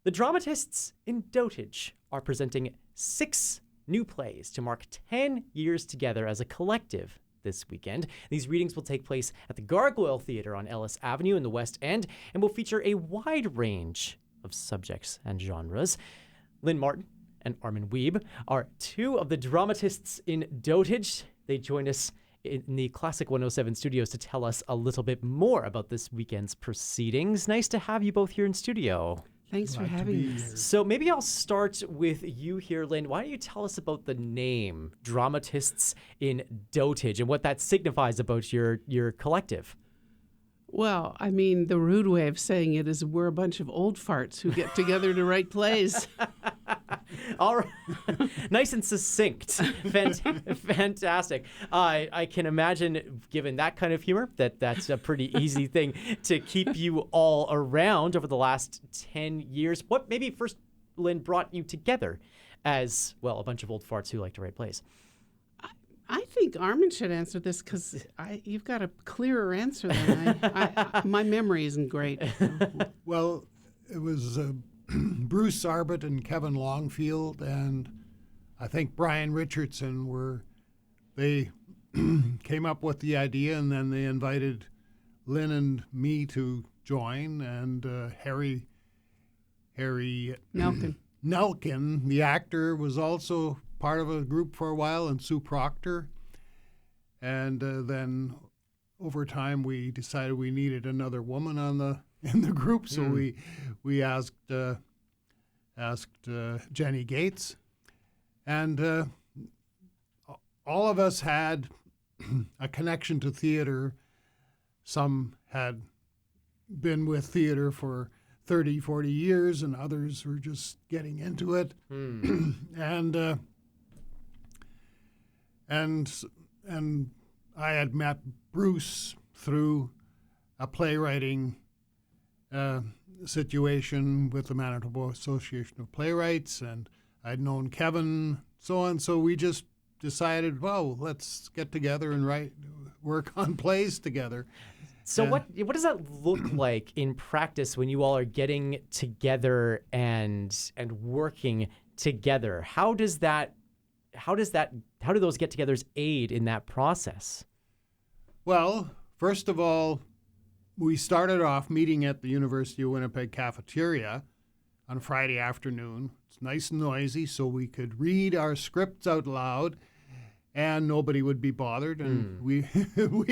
The Dramatists in Dotage are presenting 6 new plays to mark 10 years together as a collective this weekend. These readings will take place at the Gargoyle Theatre on Ellis Avenue in the West End and will feature a wide range of subjects and genres. Lynne Martin and Armin Wiebe are 2 of the Dramatists in Dotage. They join us in the Classic 107 studios to tell us a little bit more about this weekend's proceedings. Nice to have you both here in studio. Thanks for having us. So maybe I'll start with you here, Lynne. Why don't you tell us about the name Dramatists in Dotage and what that signifies about your collective? Well, I mean, the rude way of saying it is we're a bunch of old farts who get together to write plays. All right. Nice and succinct. Fantastic. I can imagine, given that kind of humor, that's a pretty easy thing to keep you all around over the last 10 years. What maybe first, Lynne, brought you together as, well, a bunch of old farts who like to write plays? I think Armin should answer this because you've got a clearer answer than my memory isn't great. Well, it was Bruce Arbett and Kevin Longfield and I think Brian Richardson they came up with the idea, and then they invited Lynne and me to join, and Harry Nelkin, the actor, was also part of a group for a while, and Sue Proctor. And then over time we decided we needed another woman in the group, so we asked Jenny Gates, and all of us had a connection to theater. Some had been with theater for 30, 40 years, and others were just getting into it. And I had met Bruce through a playwriting situation with the Manitoba Association of Playwrights, and I'd known Kevin, so on. So we just decided, well, let's get together and work on plays together. So what does that look like in practice when you all are getting together and working together? How do those get-togethers aid in that process? Well, first of all, we started off meeting at the University of Winnipeg cafeteria on Friday afternoon. It's nice and noisy, so we could read our scripts out loud, and nobody would be bothered, and we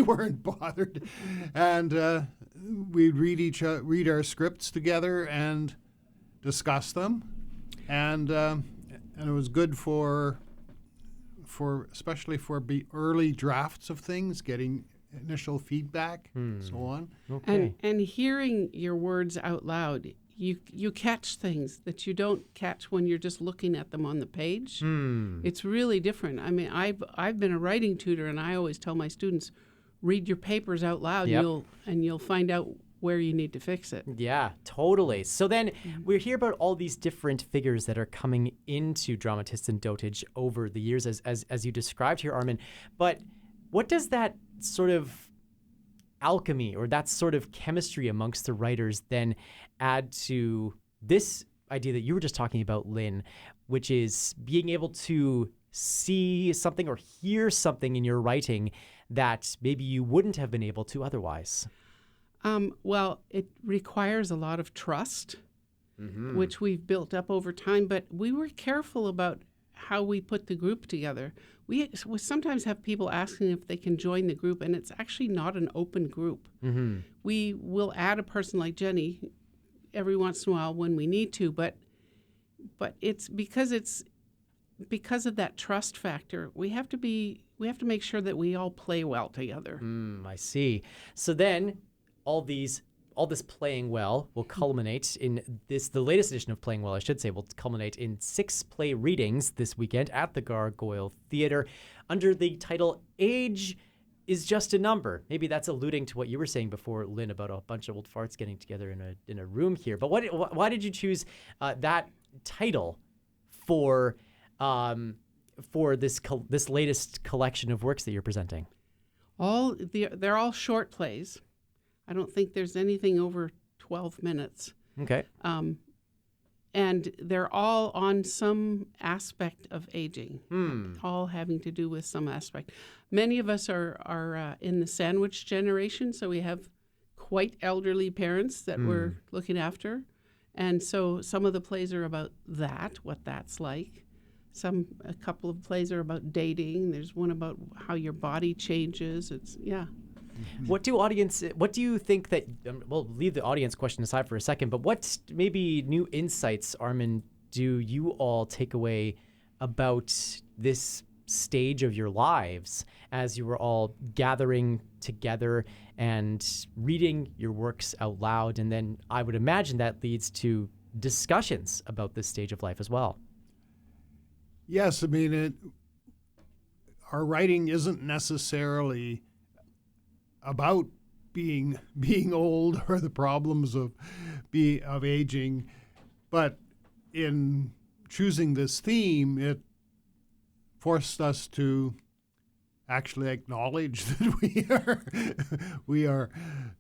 weren't bothered. And we'd read our scripts together and discuss them, and it was good especially for early drafts of things, getting initial feedback, so on. Okay. And hearing your words out loud, you catch things that you don't catch when you're just looking at them on the page. It's really different. I mean, I've been a writing tutor, and I always tell my students, read your papers out loud. Yep. You'll find out where you need to fix it. Yeah, totally. So then we hear about all these different figures that are coming into Dramatists in Dotage over the years, as you described here, Armin. But what does that sort of alchemy or that sort of chemistry amongst the writers then add to this idea that you were just talking about, Lynne, which is being able to see something or hear something in your writing that maybe you wouldn't have been able to otherwise? Well, it requires a lot of trust, which we've built up over time, but we were careful about how we put the group together. We sometimes have people asking if they can join the group, and it's actually not an open group. We will add a person like Jenny every once in a while when we need to, but it's because of that trust factor. We have to make sure that we all play well together. I see. So then all this playing well will culminate in the latest edition of Playing Well, I should say, will culminate in 6 play readings this weekend at the Gargoyle Theatre under the title Age is Just a Number. Maybe that's alluding to what you were saying before, Lynne, about a bunch of old farts getting together in a room here. But why did you choose that title for this latest collection of works that you're presenting? They're all short plays. I don't think there's anything over 12 minutes. Okay. and they're all on some aspect of aging, all having to do with some aspect. Many of us are in the sandwich generation, so we have quite elderly parents that we're looking after. And so some of the plays are about that, what that's like. A couple of plays are about dating. There's one about how your body changes. What do you think that, we'll leave the audience question aside for a second, but what maybe new insights, Armin, do you all take away about this stage of your lives as you were all gathering together and reading your works out loud? And then I would imagine that leads to discussions about this stage of life as well. Yes, I mean, our writing isn't necessarily about being old or the problems of aging, but in choosing this theme, it forced us to actually acknowledge that we are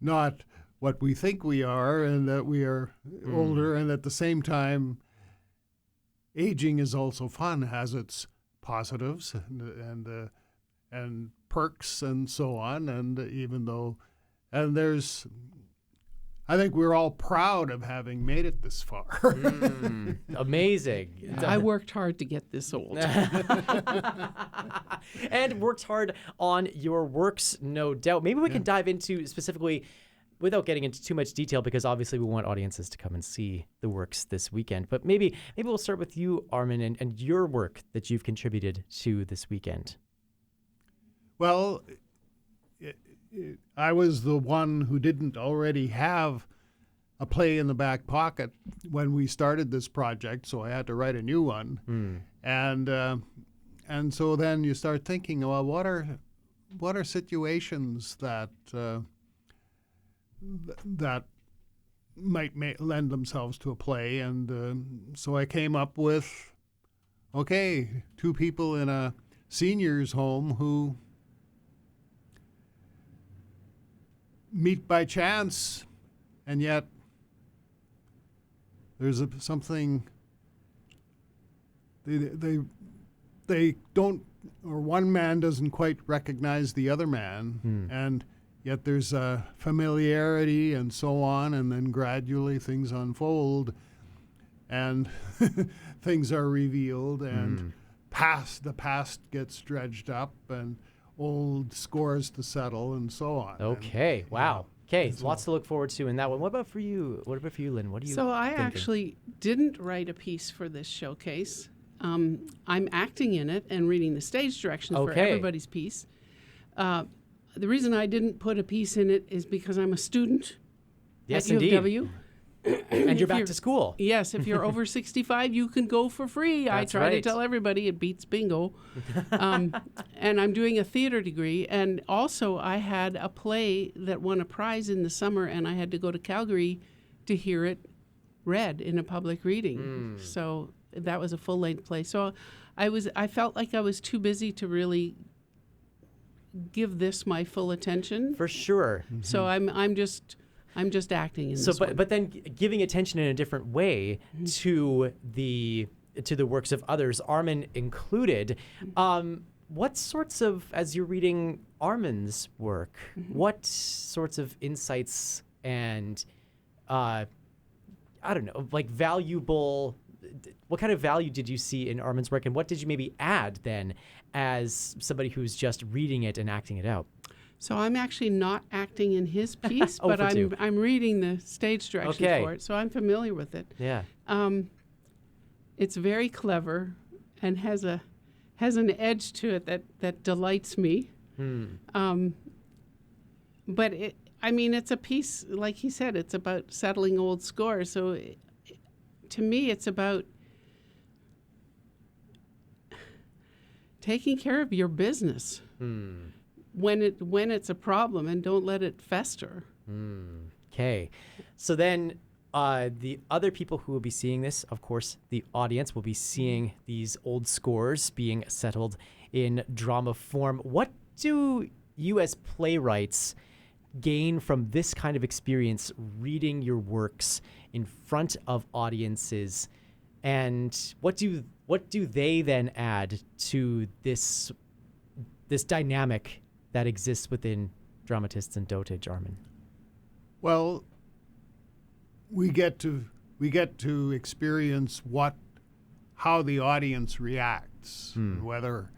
not what we think we are, and that we are older, and at the same time, aging is also fun, has its positives and perks and so on, and I think we're all proud of having made it this far. Amazing. I worked hard to get this old. And worked hard on your works, no doubt. Maybe we can dive into specifically, without getting into too much detail, because obviously we want audiences to come and see the works this weekend. But maybe we'll start with you, Armin, and your work that you've contributed to this weekend. Well, I was the one who didn't already have a play in the back pocket when we started this project, so I had to write a new one. And so then you start thinking, well, what are situations that might lend themselves to a play? And so I came up with, two people in a seniors' home who meet by chance, and yet there's something they don't, or one man doesn't quite recognize the other man, and yet there's a familiarity and so on, and then gradually things unfold and things are revealed, and the past gets dredged up, and old scores to settle, and so on. Okay, wow. Okay, lots to look forward to in that one. What about for you, Lynne? What do you So I thinking? actually didn't write a piece for this showcase. I'm acting in it and reading the stage directions for everybody's piece. The reason I didn't put a piece in it is because I'm a student at U of W. And you're back to school. Yes, if you're over 65, you can go for free. That's I try to right. tell everybody it beats bingo. And I'm doing a theater degree. And also, I had a play that won a prize in the summer, and I had to go to Calgary to hear it read in a public reading. So that was a full-length play. So I felt like I was too busy to really give this my full attention. For sure. So I'm just acting in this one. But then giving attention in a different way to the works of others, Armin included. What sorts of, as you're reading Armin's work, what sorts of insights and I don't know, like valuable, what kind of value did you see in Armin's work, and what did you maybe add then as somebody who's just reading it and acting it out? So I'm actually not acting in his piece, but I'm reading the stage directions for it, so I'm familiar with it. Yeah. It's very clever and has an edge to it that delights me. But it's a piece, like he said, it's about settling old scores. So to me, it's about taking care of your business. When it's a problem, and don't let it fester. Okay. So then the other people who will be seeing this, of course, the audience will be seeing these old scores being settled in drama form. What do you as playwrights gain from this kind of experience reading your works in front of audiences, and what do they then add to this dynamic that exists within Dramatists and Dotage, Armin? Well, we get to experience how the audience reacts, and whether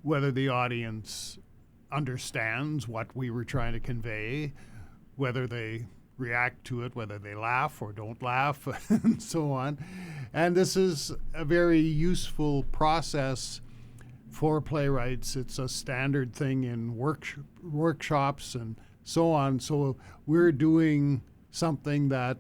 the audience understands what we were trying to convey, whether they react to it, whether they laugh or don't laugh, and so on. And this is a very useful process for playwrights. It's a standard thing in workshops and so on. So we're doing something that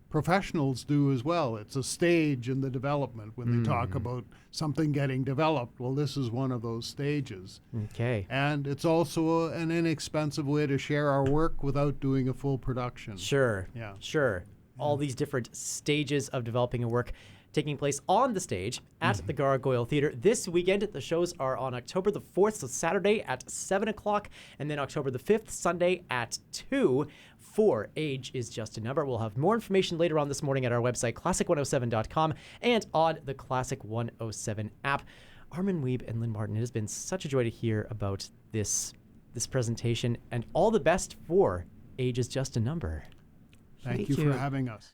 professionals do as well. It's a stage in the development when they talk about something getting developed. Well, this is one of those stages. Okay. And it's also an inexpensive way to share our work without doing a full production. Sure. Yeah. Sure. All these different stages of developing a work taking place on the stage at the Gargoyle Theatre this weekend. The shows are on October the 4th, so Saturday at 7 o'clock, and then October the 5th, Sunday at 2. For Age is Just a Number. We'll have more information later on this morning at our website, classic107.com, and on the Classic 107 app. Armin Wiebe and Lynne Martin, it has been such a joy to hear about this presentation, and all the best for Age is Just a Number. Thank you for having us.